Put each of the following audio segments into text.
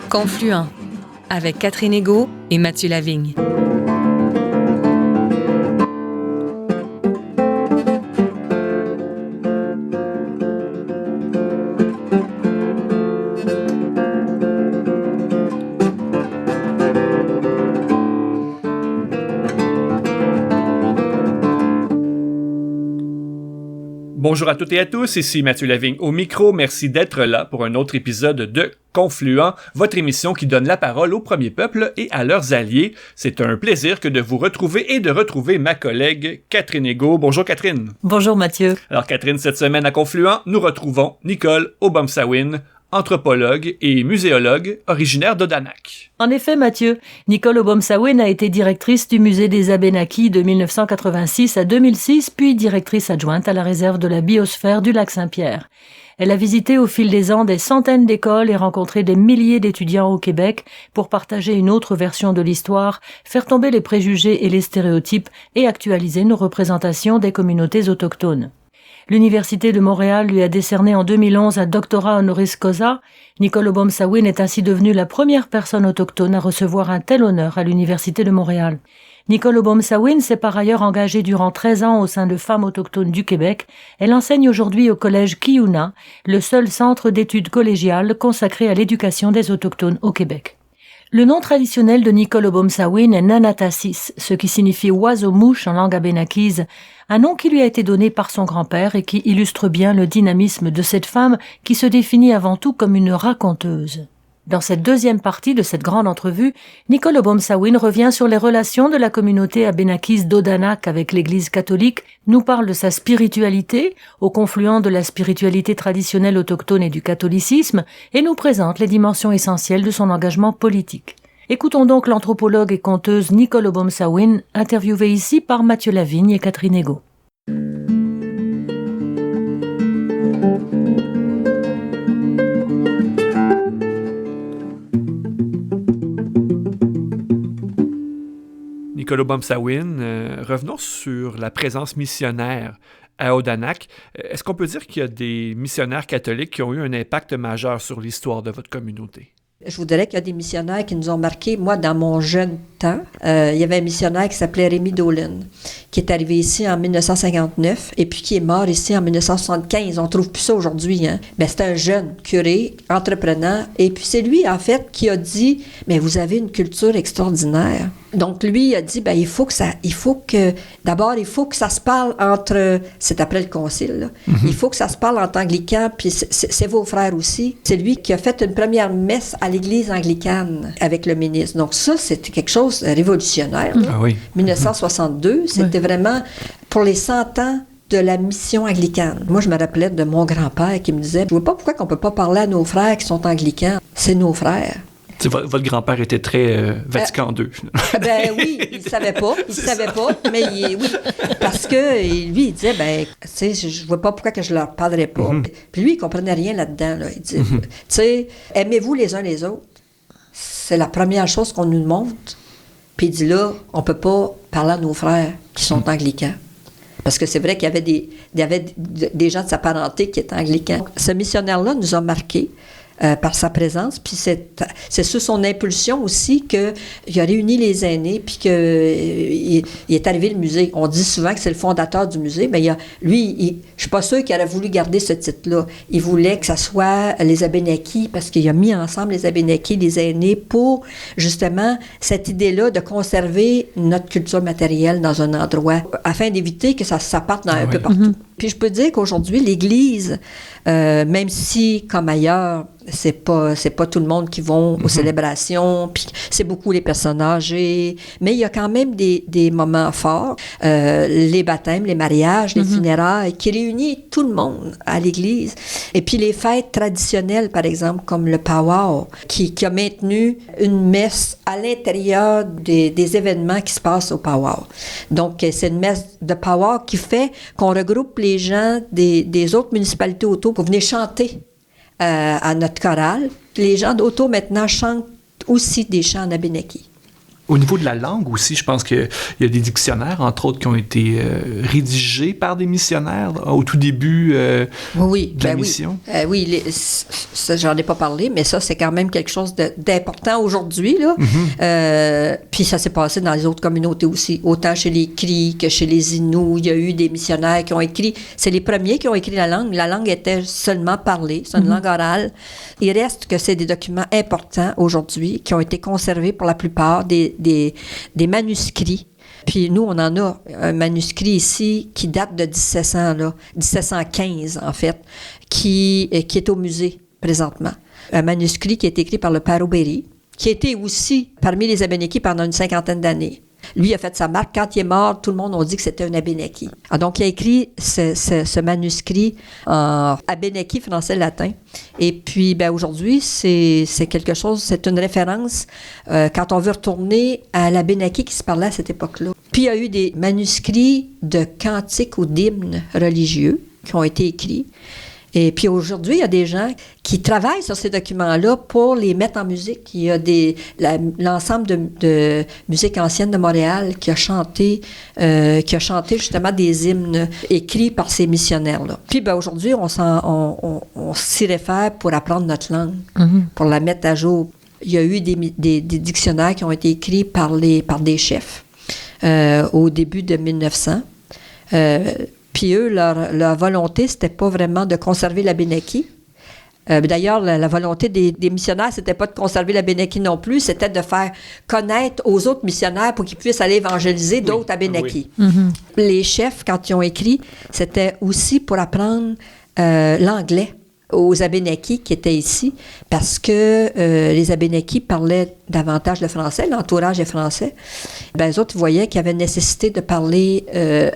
Confluent, avec Catherine Égaud et Mathieu Lavigne. Bonjour à toutes et à tous, ici Mathieu Lavigne au micro. Merci d'être là pour un autre épisode de Confluent, votre émission qui donne la parole aux premiers peuples et à leurs alliés. C'est un plaisir que de vous retrouver et de retrouver ma collègue Catherine Égaud. Bonjour Catherine. Bonjour Mathieu. Alors Catherine, cette semaine à Confluent, nous retrouvons Nicole Obomsawin, anthropologue et muséologue originaire d'Odanak. En effet, Mathieu, Nicole Obomsawin a été directrice du musée des Abénaquis de 1986 à 2006, puis directrice adjointe à la réserve de la biosphère du lac Saint-Pierre. Elle a visité au fil des ans des centaines d'écoles et rencontré des milliers d'étudiants au Québec pour partager une autre version de l'histoire, faire tomber les préjugés et les stéréotypes et actualiser nos représentations des communautés autochtones. L'Université de Montréal lui a décerné en 2011 un doctorat honoris causa. Nicole Obomsawin est ainsi devenue la première personne autochtone à recevoir un tel honneur à l'Université de Montréal. Nicole Obomsawin s'est par ailleurs engagée durant 13 ans au sein de Femmes autochtones du Québec. Elle enseigne aujourd'hui au collège Kiyuna, le seul centre d'études collégiales consacré à l'éducation des autochtones au Québec. Le nom traditionnel de Nicole Obomsawin est Nanatassis, ce qui signifie oiseau-mouche en langue abénakise, un nom qui lui a été donné par son grand-père et qui illustre bien le dynamisme de cette femme qui se définit avant tout comme une raconteuse. Dans cette deuxième partie de cette grande entrevue, Nicole Obomsawin revient sur les relations de la communauté abénakise d'Odanak avec l'Église catholique, nous parle de sa spiritualité, au confluent de la spiritualité traditionnelle autochtone et du catholicisme, et nous présente les dimensions essentielles de son engagement politique. Écoutons donc l'anthropologue et conteuse Nicole Obomsawin, interviewée ici par Mathieu Lavigne et Catherine Égaud. Nicole Obomsawin, revenons sur la présence missionnaire à Odanak. Est-ce qu'on peut dire qu'il y a des missionnaires catholiques qui ont eu un impact majeur sur l'histoire de votre communauté? Je vous dirais qu'il y a des missionnaires qui nous ont marqués. Moi, dans mon jeune temps, il y avait un missionnaire qui s'appelait Rémi Dolan, qui est arrivé ici en 1959 et puis qui est mort ici en 1975. On ne trouve plus ça aujourd'hui. C'était un jeune curé, entreprenant. Et puis c'est lui, en fait, qui a dit « Mais vous avez une culture extraordinaire. » Donc lui, il a dit il faut que ça se parle entre, c'est après le concile, là. Il faut que ça se parle entre anglicans, puis c'est vos frères aussi. C'est lui qui a fait une première messe à l'église anglicane avec le ministre. Donc ça, c'était quelque chose de révolutionnaire. Ah oui. 1962, c'était vraiment pour les 100 ans de la mission anglicane. Moi, je me rappelais de mon grand-père qui me disait « Je ne vois pas pourquoi on ne peut pas parler à nos frères qui sont anglicans. C'est nos frères. » Votre grand-père était très Vatican II. Oui, il ne savait pas, mais oui, parce que lui, il disait, je vois pas pourquoi que je leur parlerais pas. Puis lui, il comprenait rien là-dedans, là. Il dit, aimez-vous les uns les autres. C'est la première chose qu'on nous montre. Puis il dit là, on peut pas parler à nos frères qui sont anglicans. Parce que c'est vrai qu'il y avait des gens de sa parenté qui étaient anglicans. Ce missionnaire-là nous a marqués. Par sa présence, puis c'est sous son impulsion aussi qu'il a réuni les aînés, puis qu'il est arrivé le musée. On dit souvent que c'est le fondateur du musée, mais je suis pas sûre qu'il aurait voulu garder ce titre-là. Il voulait que ça soit les Abénaquis, parce qu'il a mis ensemble les Abénaquis, les aînés, pour justement cette idée-là de conserver notre culture matérielle dans un endroit, afin d'éviter que ça parte un peu partout. Puis je peux dire qu'aujourd'hui, l'Église, même si, comme ailleurs, c'est pas tout le monde qui vont aux célébrations, puis c'est beaucoup les personnes âgées, mais il y a quand même des moments forts, les baptêmes, les mariages, les funérailles, qui réunissent tout le monde à l'Église. Et puis les fêtes traditionnelles, par exemple, comme le powwow, qui a maintenu une messe à l'intérieur des événements qui se passent au powwow. Donc, c'est une messe de powwow qui fait qu'on regroupe les gens des autres municipalités autour pour venir chanter à notre chorale. Les gens d'auto maintenant chantent aussi des chants en abénaki. Au niveau de la langue aussi, je pense qu'il y a des dictionnaires, entre autres, qui ont été rédigés par des missionnaires au tout début de la mission. Oui, ça, j'en ai pas parlé, mais ça, c'est quand même quelque chose d'important aujourd'hui, là. Puis ça s'est passé dans les autres communautés aussi, autant chez les Cris que chez les Inuits. Il y a eu des missionnaires qui ont écrit. C'est les premiers qui ont écrit la langue. La langue était seulement parlée, c'est une langue orale. Il reste que c'est des documents importants aujourd'hui qui ont été conservés pour la plupart des manuscrits. Puis nous, on en a un manuscrit ici qui date de 1715, en fait, qui est au musée présentement. Un manuscrit qui est écrit par le père Aubéry, qui était aussi parmi les Abénakis pendant une 50aine d'années. Lui a fait sa marque. Quand il est mort, tout le monde a dit que c'était un Abénaki. Donc, il a écrit ce manuscrit en Abénaki, français, latin. Et puis, aujourd'hui, c'est quelque chose, c'est une référence quand on veut retourner à l'Abénaki qui se parlait à cette époque-là. Puis, il y a eu des manuscrits de cantiques ou d'hymnes religieux qui ont été écrits. Et puis aujourd'hui, il y a des gens qui travaillent sur ces documents-là pour les mettre en musique. Il y a l'ensemble de musique ancienne de Montréal qui a chanté justement des hymnes écrits par ces missionnaires-là. Puis aujourd'hui, on s'y réfère pour apprendre notre langue, pour la mettre à jour. Il y a eu des dictionnaires qui ont été écrits par des chefs au début de 1900. Puis eux, leur volonté, c'était pas vraiment de conserver l'Abénaki. D'ailleurs, la volonté des missionnaires, c'était pas de conserver l'Abénaki non plus, c'était de faire connaître aux autres missionnaires pour qu'ils puissent aller évangéliser d'autres Abénakis. Les chefs, quand ils ont écrit, c'était aussi pour apprendre l'anglais aux Abénakis qui étaient ici, parce que les Abénakis parlaient davantage le français, l'entourage est français. Les autres voyaient qu'il y avait nécessité de parler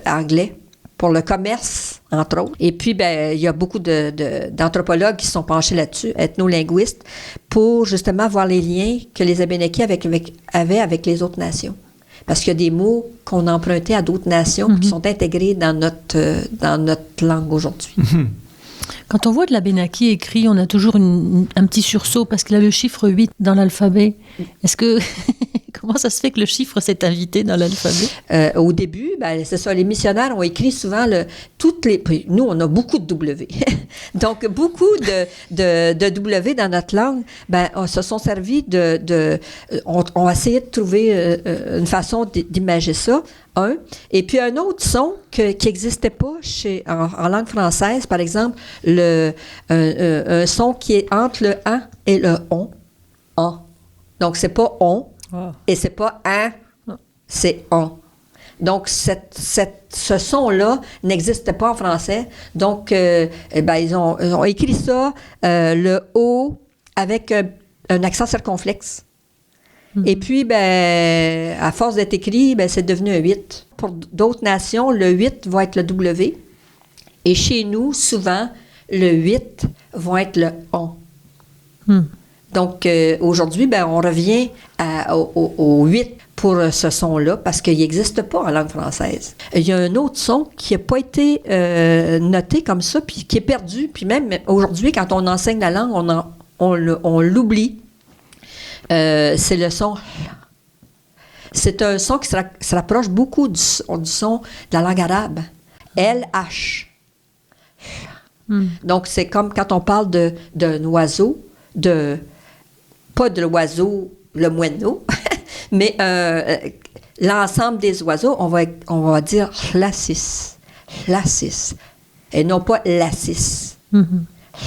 anglais pour le commerce, entre autres. Et puis, il y a beaucoup d'anthropologues qui se sont penchés là-dessus, ethnolinguistes, pour justement voir les liens que les Abénakis avaient avec les autres nations. Parce qu'il y a des mots qu'on empruntait à d'autres nations qui sont intégrés dans notre langue aujourd'hui. Quand on voit de l'Abénaki écrit, on a toujours un petit sursaut parce qu'il a le chiffre 8 dans l'alphabet. Est-ce que... Comment ça se fait que le chiffre s'est invité dans l'alphabet? Au début, c'est ça, les missionnaires ont écrit souvent nous, on a beaucoup de W. Donc, beaucoup de W dans notre langue, on se sont servis on a essayé de trouver une façon d'imager ça, et puis un autre son qui n'existait pas en langue française, par exemple, un son qui est entre le « an » et le « on ». Donc, c'est pas « on ». Et c'est pas « un », c'est « on ». Donc, ce son-là n'existait pas en français. Donc, ils ont écrit ça, le « o » avec un accent circonflexe. Et puis, à force d'être écrit, c'est devenu un 8. Pour d'autres nations, le 8 va être le W. Et chez nous, souvent, le 8 va être le « on ». Donc, aujourd'hui, on revient au 8 pour ce son-là, parce qu'il n'existe pas en langue française. Il y a un autre son qui n'a pas été noté comme ça, puis qui est perdu. Puis même aujourd'hui, quand on enseigne la langue, on l'oublie. C'est le son. C'est un son qui se rapproche beaucoup du son de la langue arabe. LH. Donc, c'est comme quand on parle d'un oiseau, pas de l'oiseau, le moineau, mais l'ensemble des oiseaux, on va dire lassis, et non pas lassis,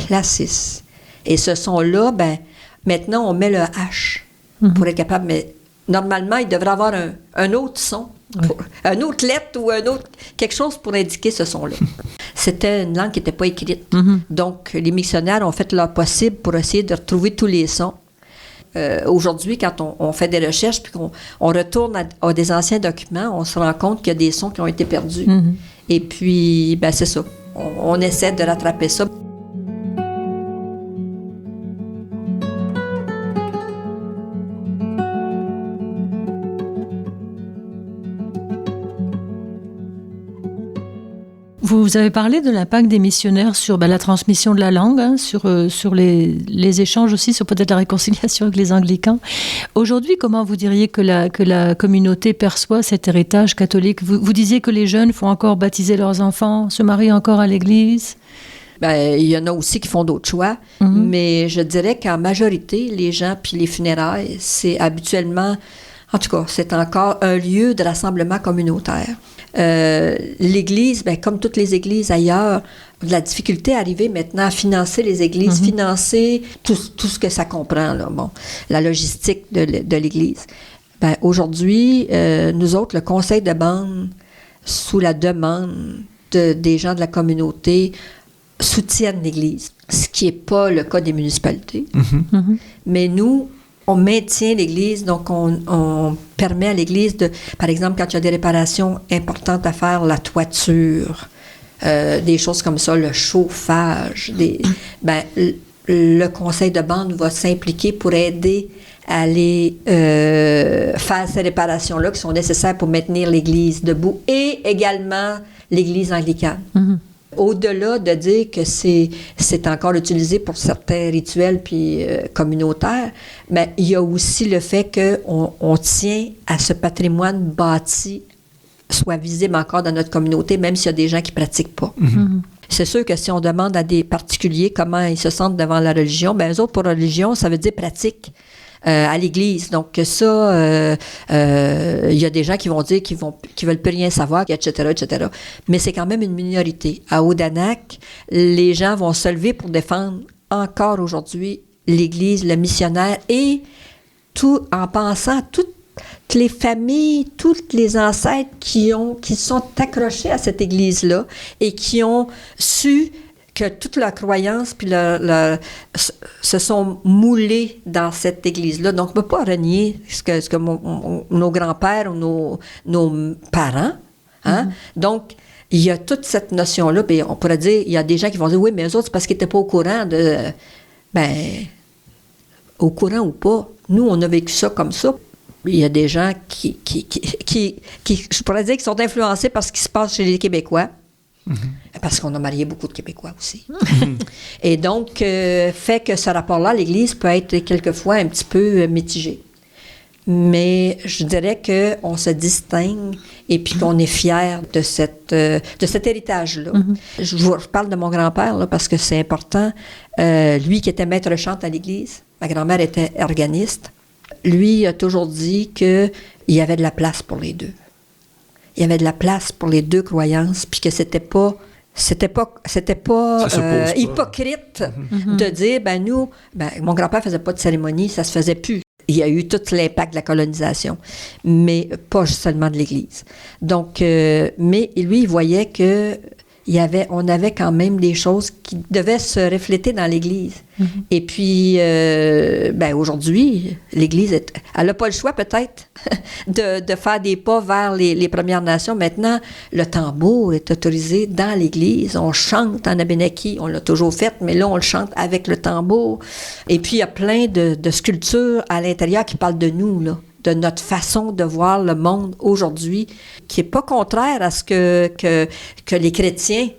lassis. Et ce son-là, maintenant, on met le H pour être capable, mais normalement, il devrait avoir un autre son, une autre lettre ou quelque chose pour indiquer ce son-là. C'était une langue qui n'était pas écrite. Donc, les missionnaires ont fait leur possible pour essayer de retrouver tous les sons. Aujourd'hui, quand on fait des recherches puis qu'on retourne à des anciens documents, on se rend compte qu'il y a des sons qui ont été perdus. Et puis, c'est ça. On essaie de rattraper ça. Vous avez parlé de l'impact des missionnaires sur la transmission de la langue, hein, sur les échanges aussi, sur peut-être la réconciliation avec les anglicans. Aujourd'hui, comment vous diriez que la communauté perçoit cet héritage catholique? Vous disiez que les jeunes font encore baptiser leurs enfants, se marient encore à l'église? Il y en a aussi qui font d'autres choix, mais je dirais qu'en majorité, les gens puis les funérailles, c'est habituellement, en tout cas, c'est encore un lieu de rassemblement communautaire. L'Église, comme toutes les églises ailleurs, de la difficulté à arriver maintenant à financer les églises, financer tout ce que ça comprend, là, la logistique de l'Église. Aujourd'hui, nous autres, le conseil de bande, sous la demande des gens de la communauté, soutiennent l'Église, ce qui n'est pas le cas des municipalités. Mais nous, on maintient l'Église, donc on permet à l'Église de, par exemple, quand il y a des réparations importantes à faire, la toiture, des choses comme ça, le chauffage, le conseil de bande va s'impliquer pour aider à aller faire ces réparations-là qui sont nécessaires pour maintenir l'Église debout et également l'Église anglicane. Au-delà de dire que c'est encore utilisé pour certains rituels puis communautaires, mais il y a aussi le fait qu'on tient à ce patrimoine bâti soit visible encore dans notre communauté, même s'il y a des gens qui ne pratiquent pas. C'est sûr que si on demande à des particuliers comment ils se sentent devant la religion, eux autres, pour religion, ça veut dire pratique. À l'église. Donc ça, il y a des gens qui vont dire qu'ils veulent plus rien savoir, etc., etc. Mais c'est quand même une minorité. À Odanak, les gens vont se lever pour défendre encore aujourd'hui l'Église, le missionnaire, et tout en pensant à toutes les familles, tous les ancêtres qui sont accrochés à cette Église-là et qui ont su que toute leur croyance puis se sont moulés dans cette Église-là. Donc, on ne peut pas renier ce que nos grands-pères ou nos parents. Hein? Donc, il y a toute cette notion-là. Puis on pourrait dire, il y a des gens qui vont dire, oui, mais eux autres, c'est parce qu'ils n'étaient pas au courant de... au courant ou pas, nous, on a vécu ça comme ça. Il y a des gens qui je pourrais dire, qui sont influencés par ce qui se passe chez les Québécois. Parce qu'on a marié beaucoup de Québécois aussi. Et donc, fait que ce rapport-là à l'Église peut être quelquefois un petit peu mitigé. Mais je dirais qu'on se distingue et puis qu'on est fiers de cet héritage-là. Je vous parle de mon grand-père là, parce que c'est important. Lui qui était maître chante à l'Église, ma grand-mère était organiste. Lui a toujours dit qu'il y avait de la place pour les deux. Il y avait de la place pour les deux croyances, puis que c'était pas hypocrite de dire, mon grand-père faisait pas de cérémonie, ça se faisait plus. Il y a eu tout l'impact de la colonisation, mais pas seulement de l'Église. Donc, mais lui, il voyait que on avait quand même des choses qui devaient se refléter dans l'Église. Et puis, aujourd'hui, l'Église, elle n'a pas le choix peut-être de faire des pas vers les Premières Nations. Maintenant, le tambour est autorisé dans l'Église. On chante en Abénaki, on l'a toujours fait, mais là, on le chante avec le tambour. Et puis, il y a plein de sculptures à l'intérieur qui parlent de nous, là, de notre façon de voir le monde aujourd'hui, qui n'est pas contraire à ce que les chrétiens,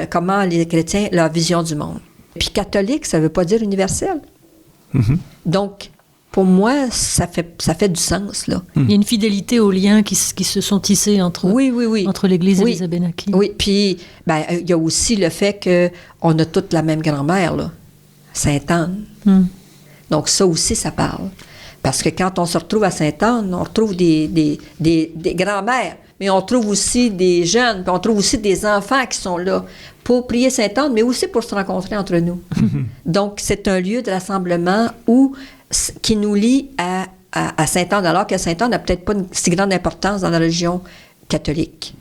comment les chrétiens, leur vision du monde. Puis catholique, ça ne veut pas dire universel. Donc, pour moi, ça fait du sens, là. Il y a une fidélité aux liens qui se sont tissés entre l'Église et les Abénakis. Oui, puis il y a aussi le fait qu'on a toutes la même grand-mère, là, Sainte-Anne. Donc ça aussi, ça parle. Parce que quand on se retrouve à Sainte-Anne, on retrouve des grands-mères, mais on trouve aussi des jeunes, puis on trouve aussi des enfants qui sont là pour prier Sainte-Anne, mais aussi pour se rencontrer entre nous. Donc, c'est un lieu de rassemblement qui nous lie à Sainte-Anne, alors que Sainte-Anne n'a peut-être pas une si grande importance dans la religion catholique.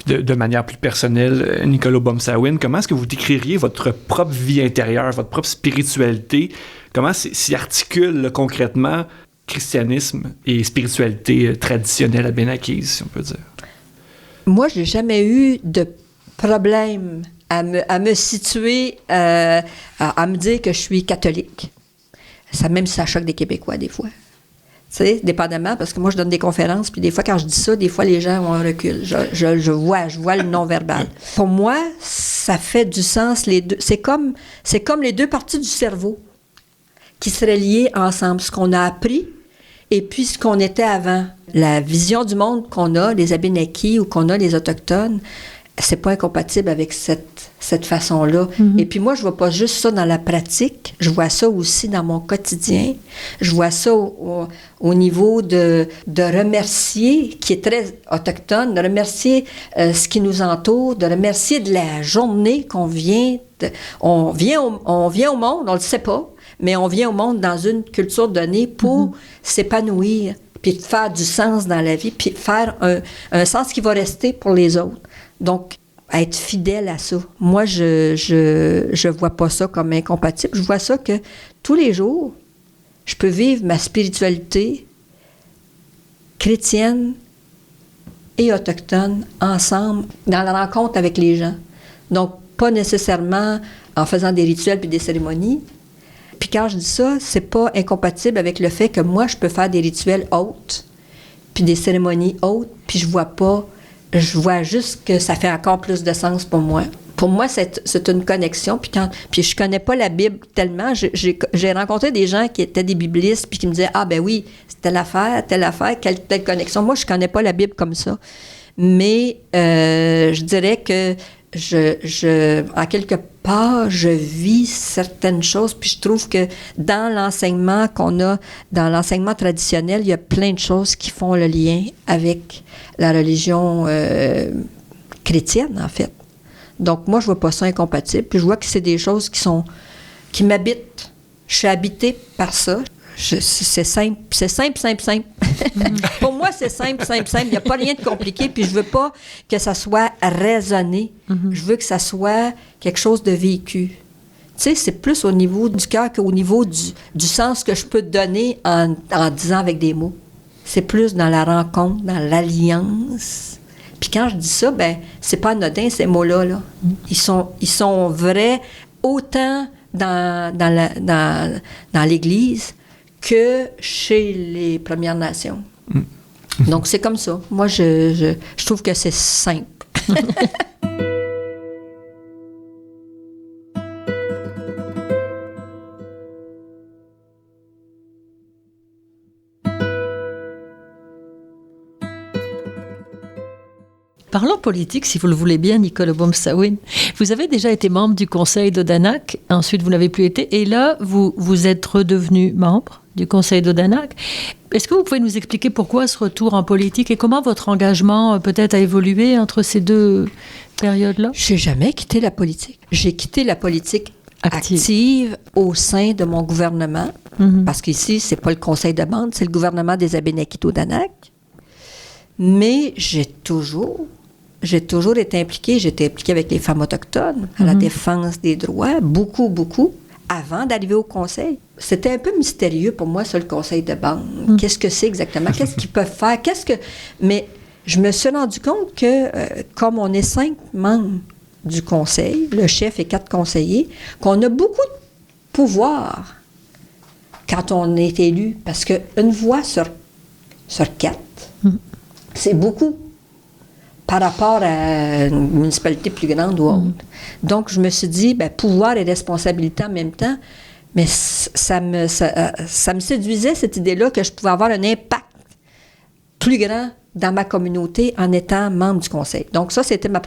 De manière plus personnelle, Nicolas Bomsawin, comment est-ce que vous décririez votre propre vie intérieure, votre propre spiritualité? Comment s'y articule concrètement christianisme et spiritualité traditionnelle abénakise, si on peut dire? Moi, je n'ai jamais eu de problème à me situer, à me dire que je suis catholique. Ça, même si ça choque des Québécois des fois. Tu sais, dépendamment, parce que moi, je donne des conférences, puis des fois, quand je dis ça, des fois, les gens ont un recul. Je vois le non-verbal. Pour moi, ça fait du sens, les deux. C'est comme les deux parties du cerveau qui seraient liées ensemble. Ce qu'on a appris et puis ce qu'on était avant. La vision du monde qu'on a, les Abénakis, ou qu'on a, les Autochtones, c'est pas incompatible avec cette façon-là. Mm-hmm. Et puis moi, je vois pas juste ça dans la pratique, je vois ça aussi dans mon quotidien. Je vois ça au niveau de remercier, qui est très autochtone, de remercier ce qui nous entoure, de remercier de la journée qu'on vient. On vient au monde, on le sait pas, mais on vient au monde dans une culture donnée pour s'épanouir, puis de faire du sens dans la vie, puis faire un sens qui va rester pour les autres. Donc, être fidèle à ça. Moi, je vois pas ça comme incompatible. Je vois ça que tous les jours, je peux vivre ma spiritualité chrétienne et autochtone ensemble dans la rencontre avec les gens. Donc, pas nécessairement en faisant des rituels puis des cérémonies. Puis quand je dis ça, c'est pas incompatible avec le fait que moi, je peux faire des rituels autres puis des cérémonies autres, puis je vois juste que ça fait encore plus de sens pour moi. Pour moi, c'est une connexion. Puis je connais pas la Bible tellement. J'ai rencontré des gens qui étaient des biblistes puis qui me disaient « Ah, ben oui, c'est telle affaire, telle connexion. » Moi, je connais pas la Bible comme ça. Mais je dirais que en quelque part, je vis certaines choses, puis je trouve que dans l'enseignement qu'on a, dans l'enseignement traditionnel, il y a plein de choses qui font le lien avec la religion chrétienne, en fait. Donc, moi, je vois pas ça incompatible, puis je vois que c'est des choses qui m'habitent. Je suis habitée par ça. C'est simple. Pour moi, c'est simple. Il n'y a pas rien de compliqué, puis je veux pas que ça soit raisonné. Je veux que ça soit quelque chose de vécu. Tu sais, c'est plus au niveau du cœur qu'au niveau du sens que je peux donner en disant avec des mots. C'est plus dans la rencontre, dans l'alliance. Puis quand je dis ça, ben c'est pas anodin, ces mots-là. Là. Ils sont vrais autant dans l'Église que chez les Premières Nations. Donc, c'est comme ça. Moi, je trouve que c'est simple. Parlons politique, si vous le voulez bien, Nicole Obomsawin. Vous avez déjà été membre du conseil d'Odanak, ensuite vous n'avez plus été, et là, vous êtes redevenu membre du conseil d'Odanak. Est-ce que vous pouvez nous expliquer pourquoi ce retour en politique et comment votre engagement peut-être a évolué entre ces deux périodes-là? J'ai jamais quitté la politique. J'ai quitté la politique active au sein de mon gouvernement, parce qu'ici, c'est pas le conseil de bande, c'est le gouvernement des Abénakis d'Odanak. Mais j'ai toujours été impliquée. J'étais impliquée avec les femmes autochtones à la défense des droits, beaucoup, avant d'arriver au conseil. C'était un peu mystérieux pour moi, ça, le conseil de bande. Qu'est-ce que c'est exactement? Qu'est-ce qu'ils peuvent faire? Mais je me suis rendu compte que, comme on est 5 membres du conseil, le chef et 4 conseillers, qu'on a beaucoup de pouvoir quand on est élu. Parce qu'une voix sur 4, c'est beaucoup par rapport à une municipalité plus grande ou autre. Donc, je me suis dit, pouvoir et responsabilité en même temps, mais ça me séduisait, cette idée-là, que je pouvais avoir un impact plus grand dans ma communauté en étant membre du conseil. Donc, ça, c'était mon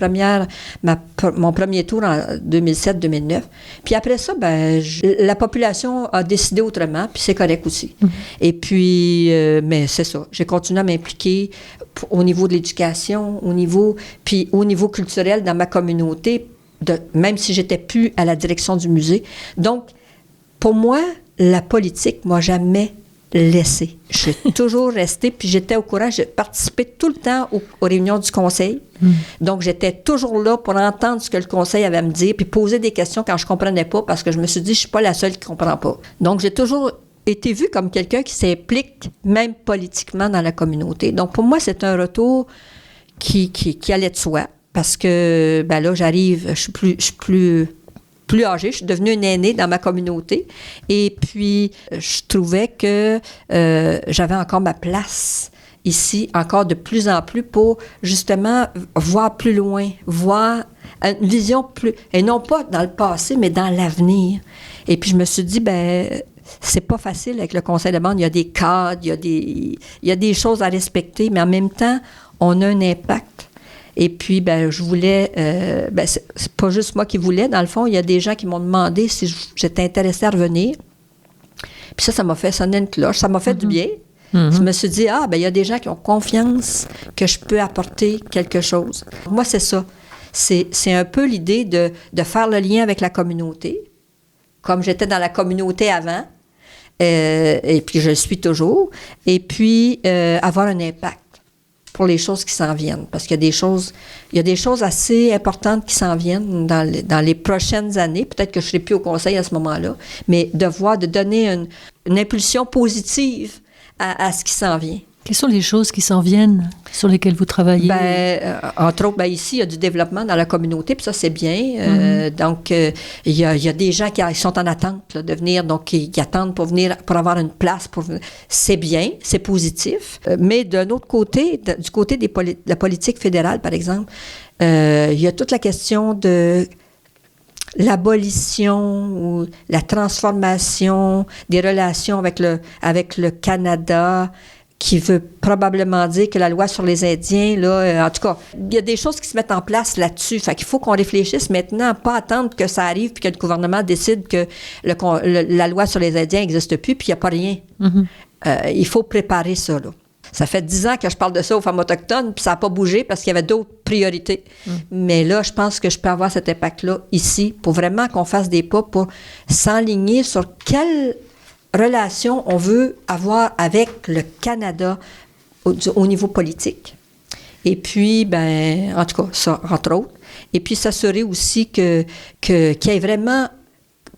premier tour en 2007-2009. Puis après ça, la population a décidé autrement, puis c'est correct aussi. Et puis, mais c'est ça, j'ai continué à m'impliquer au niveau de l'éducation, au niveau culturel dans ma communauté, même si j'étais plus à la direction du musée. Donc, pour moi, la politique m'a jamais laissé. Je suis toujours restée, puis j'étais au courant. Je participais tout le temps aux réunions du conseil. Donc, j'étais toujours là pour entendre ce que le conseil avait à me dire, puis poser des questions quand je comprenais pas, parce que je me suis dit, je suis pas la seule qui comprend pas. Donc, j'ai toujours été vue comme quelqu'un qui s'implique, même politiquement, dans la communauté. Donc, pour moi, c'est un retour qui allait de soi, parce que, là, j'arrive, je suis plus plus âgée, je suis devenue une aînée dans ma communauté. Et puis, je trouvais que j'avais encore ma place ici, encore de plus en plus, pour justement voir plus loin, voir une vision plus... Et non pas dans le passé, mais dans l'avenir. Et puis, je me suis dit, c'est pas facile avec le conseil de bande. Il y a des cadres, il y a des choses à respecter, mais en même temps, on a un impact. Et puis, je voulais... c'est pas juste moi qui voulais. Dans le fond, il y a des gens qui m'ont demandé si j'étais intéressée à revenir. Puis ça m'a fait sonner une cloche. Ça m'a fait du bien. Je me suis dit, il y a des gens qui ont confiance que je peux apporter quelque chose. Moi, c'est ça. C'est un peu l'idée de faire le lien avec la communauté, comme j'étais dans la communauté avant, et puis je le suis toujours, et puis avoir un impact pour les choses qui s'en viennent. Parce qu'il y a des choses assez importantes qui s'en viennent dans les prochaines années. Peut-être que je ne serai plus au conseil à ce moment-là, mais de donner une impulsion positive à ce qui s'en vient. Quelles sont les choses qui s'en viennent, sur lesquelles vous travaillez? Entre autres, ici, il y a du développement dans la communauté, puis ça, c'est bien. Donc, il y a des gens qui sont en attente là, de venir, donc qui attendent pour venir, pour avoir une place. C'est bien, c'est positif. Mais d'un autre côté, du côté de la politique fédérale, par exemple, il y a toute la question de l'abolition ou la transformation des relations avec le Canada, qui veut probablement dire que la loi sur les Indiens, là, en tout cas, il y a des choses qui se mettent en place là-dessus. Fait qu'il faut qu'on réfléchisse maintenant, pas attendre que ça arrive puis que le gouvernement décide que la loi sur les Indiens n'existe plus puis il n'y a pas rien. Il faut préparer ça, là. Ça fait 10 ans que je parle de ça aux femmes autochtones, puis ça n'a pas bougé parce qu'il y avait d'autres priorités. Mais là, je pense que je peux avoir cet impact-là ici pour vraiment qu'on fasse des pas pour s'enligner sur quelle relation on veut avoir avec le Canada au niveau politique. Et puis, en tout cas, ça, entre autres. Et puis, s'assurer aussi qu'il y ait vraiment,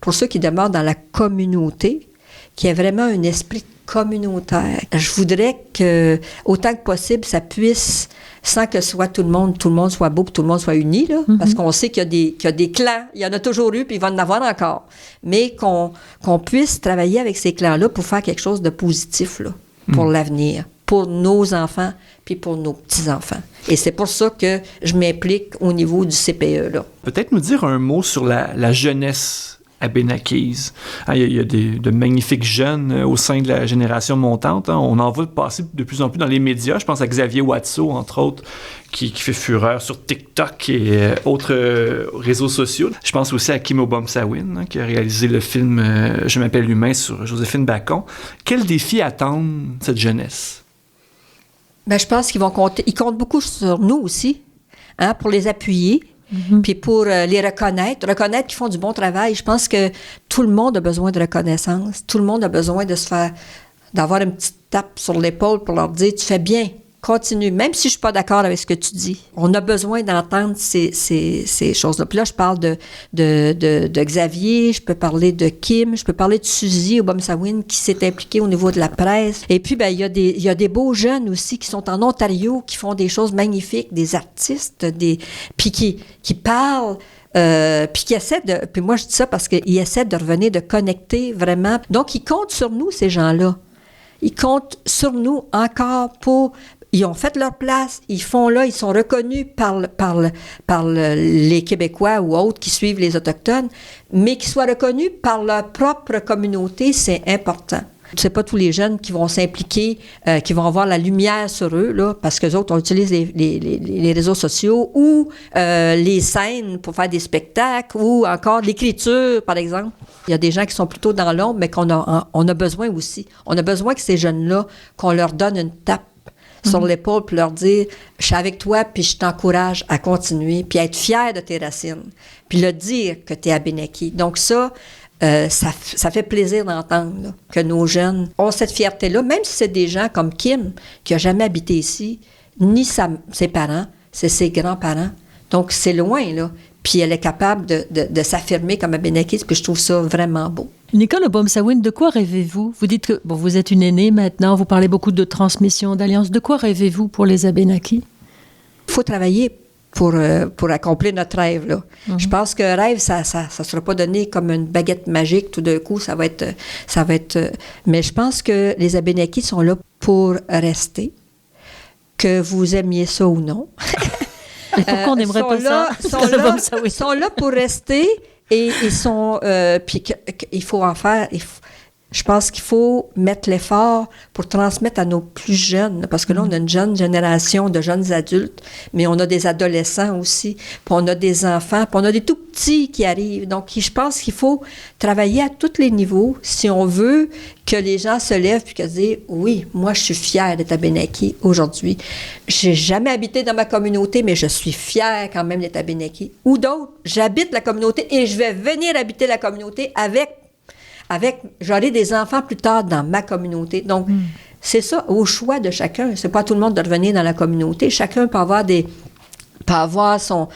pour ceux qui demeurent dans la communauté, qu'il y ait vraiment un esprit communautaire. Je voudrais que, autant que possible, ça puisse, sans que soit tout le monde soit beau, puis tout le monde soit uni, là, parce qu'on sait qu'il y a des clans, il y en a toujours eu, puis il va en avoir encore, mais qu'on puisse travailler avec ces clans-là pour faire quelque chose de positif, là, pour l'avenir, pour nos enfants, puis pour nos petits-enfants. Et c'est pour ça que je m'implique au niveau du CPE, là. Peut-être nous dire un mot sur la jeunesse abénaquise. Il y a de magnifiques jeunes au sein de la génération montante. On en voit passer de plus en plus dans les médias. Je pense à Xavier Watso, entre autres, qui fait fureur sur TikTok et autres réseaux sociaux. Je pense aussi à Kim Obomsawin, qui a réalisé le film « Je m'appelle humain » sur Joséphine Bacon. Quels défis attendent cette jeunesse? Je pense qu'ils vont compter. Ils comptent beaucoup sur nous aussi, pour les appuyer. Puis pour les reconnaître qu'ils font du bon travail. Je pense que tout le monde a besoin de reconnaissance. Tout le monde a besoin d'avoir une petite tape sur l'épaule pour leur dire « Tu fais bien, continue », même si je suis pas d'accord avec ce que tu dis. On a besoin d'entendre ces choses-là. Puis là, je parle de Xavier, je peux parler de Kim, je peux parler de Suzy Obomsawin qui s'est impliquée au niveau de la presse. Et puis, il y a des beaux jeunes aussi qui sont en Ontario, qui font des choses magnifiques, des artistes, puis qui parlent, puis qui essaient puis moi, je dis ça parce qu'ils essaient de revenir, de connecter vraiment. Donc, ils comptent sur nous, ces gens-là. Ils comptent sur nous encore pour... Ils ont fait leur place, ils sont reconnus par les Québécois ou autres qui suivent les Autochtones, mais qu'ils soient reconnus par leur propre communauté, c'est important. C'est pas tous les jeunes qui vont s'impliquer, qui vont avoir la lumière sur eux, là, parce qu'eux autres, on utilise les réseaux sociaux ou les scènes pour faire des spectacles ou encore l'écriture, par exemple. Il y a des gens qui sont plutôt dans l'ombre, mais on a besoin aussi. On a besoin que ces jeunes-là, qu'on leur donne une tape sur l'épaule puis leur dire « Je suis avec toi, puis je t'encourage à continuer, puis à être fier de tes racines, puis le dire que tu es Abénaki. » Donc ça fait plaisir d'entendre là, que nos jeunes ont cette fierté-là, même si c'est des gens comme Kim, qui n'a jamais habité ici, ni ses parents, c'est ses grands-parents. Donc c'est loin, là. Puis elle est capable de s'affirmer comme Abénaki, puis je trouve ça vraiment beau. Nicole Obomsawin, de quoi rêvez-vous? Vous dites que vous êtes une aînée maintenant, vous parlez beaucoup de transmission, d'alliance. De quoi rêvez-vous pour les Abénakis? Il faut travailler pour accomplir notre rêve, là. Je pense que rêve, ça sera pas donné comme une baguette magique, tout d'un coup, ça va être... mais je pense que les Abénaquis sont là pour rester, que vous aimiez ça ou non. Et pourquoi on n'aimerait pas ça? Ils sont là pour rester et ils sont... puis il faut en faire... Je pense qu'il faut mettre l'effort pour transmettre à nos plus jeunes, parce que là, on a une jeune génération de jeunes adultes, mais on a des adolescents aussi, puis on a des enfants, puis on a des tout-petits qui arrivent. Donc, je pense qu'il faut travailler à tous les niveaux si on veut que les gens se lèvent puis qu'ils se disent « Oui, moi, je suis fière d'être Abénaki aujourd'hui. J'ai jamais habité dans ma communauté, mais je suis fière quand même d'être Abénaki. » Ou d'autres, j'habite la communauté et je vais venir habiter la communauté j'aurai des enfants plus tard dans ma communauté. Donc, c'est ça, au choix de chacun. C'est pas à tout le monde de revenir dans la communauté. Chacun peut avoir son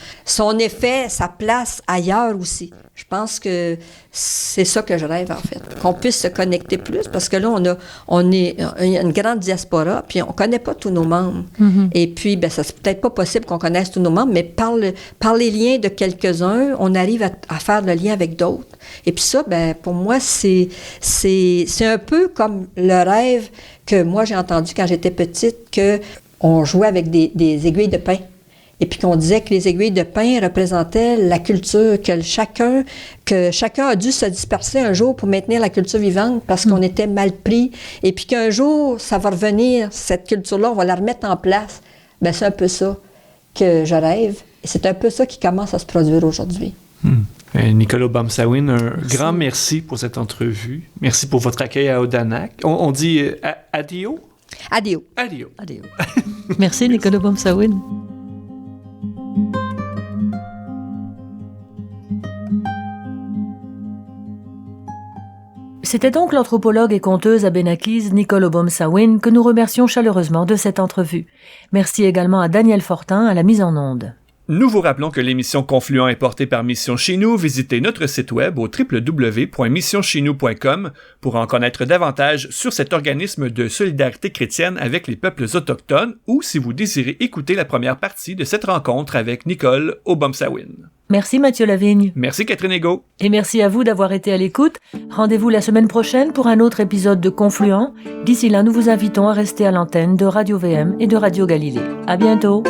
effet, sa place ailleurs aussi. Je pense que c'est ça que je rêve, en fait. Qu'on puisse se connecter plus, parce que là, il y a une grande diaspora, puis on connaît pas tous nos membres. Et puis, ça c'est peut-être pas possible qu'on connaisse tous nos membres, mais par les liens de quelques-uns, on arrive à faire le lien avec d'autres. Et puis ça, pour moi, c'est un peu comme le rêve que moi, j'ai entendu quand j'étais petite, qu'on jouait avec des aiguilles de pain. Et puis qu'on disait que les aiguilles de pain représentaient la culture, que chacun a dû se disperser un jour pour maintenir la culture vivante parce qu'on était mal pris. Et puis qu'un jour, ça va revenir, cette culture-là, on va la remettre en place. C'est un peu ça que je rêve. Et c'est un peu ça qui commence à se produire aujourd'hui. Nicolas Bomsawin, un grand merci pour cette entrevue. Merci pour votre accueil à Odanak. On dit adio? Adio. Adio. Adio. Merci, Nicolas Bomsawin. C'était donc l'anthropologue et conteuse abénakise Nicole Obom-Sawin que nous remercions chaleureusement de cette entrevue. Merci également à Daniel Fortin à la mise en onde. Nous vous rappelons que l'émission Confluent est portée par Mission Chez Nous. Visitez notre site web au www.missioncheznous.com pour en connaître davantage sur cet organisme de solidarité chrétienne avec les peuples autochtones ou si vous désirez écouter la première partie de cette rencontre avec Nicole Obom-Sawin. Merci Mathieu Lavigne. Merci Catherine Ego. Et merci à vous d'avoir été à l'écoute. Rendez-vous la semaine prochaine pour un autre épisode de Confluent. D'ici là, nous vous invitons à rester à l'antenne de Radio VM et de Radio Galilée. À bientôt.